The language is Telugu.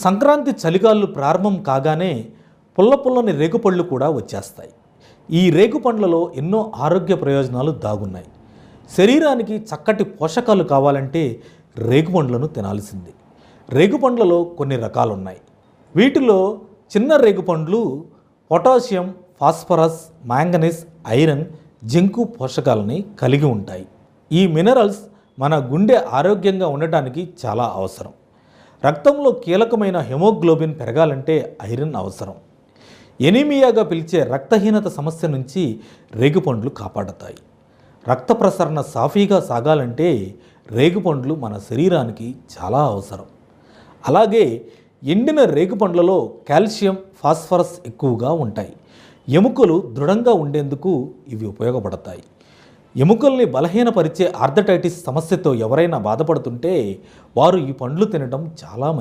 సంక్రాంతి చలిగాలు ప్రారంభం కాగానే పుల్ల పుల్లని రేగుపళ్ళు కూడా వచ్చేస్తాయి. ఈ రేగుపండ్లలో ఎన్నో ఆరోగ్య ప్రయోజనాలు దాగున్నాయి. శరీరానికి చక్కటి పోషకాలు కావాలంటే రేగుపండ్లను తినాల్సిందే. రేగుపండ్లలో కొన్ని రకాలున్నాయి. వీటిలో చిన్న రేగుపండ్లు potassium, phosphorus, manganese, iron, zinc పోషకాలని కలిగి ఉంటాయి. ఈ మినరల్స్ మన గుండె ఆరోగ్యంగా ఉండటానికి చాలా అవసరం. రక్తంలో కీలకమైన హెమోగ్లోబిన్ పెరగాలంటే ఐరన్ అవసరం. ఎనీమియాగా పిలిచే రక్తహీనత సమస్య నుంచి రేగుపండ్లు కాపాడతాయి. రక్త ప్రసరణ సాఫీగా సాగాలంటే రేగుపండ్లు మన శరీరానికి చాలా అవసరం. అలాగే ఎండిన రేగుపండ్లలో కాల్షియం, ఫాస్ఫరస్ ఎక్కువగా ఉంటాయి. ఎముకలు దృఢంగా ఉండేందుకు ఇవి ఉపయోగపడతాయి. ఎముకల్ని బలహీనపరిచే ఆర్థరైటిస్ సమస్యతో ఎవరైనా బాధపడుతుంటే వారు ఈ పండ్లు తినడం చాలా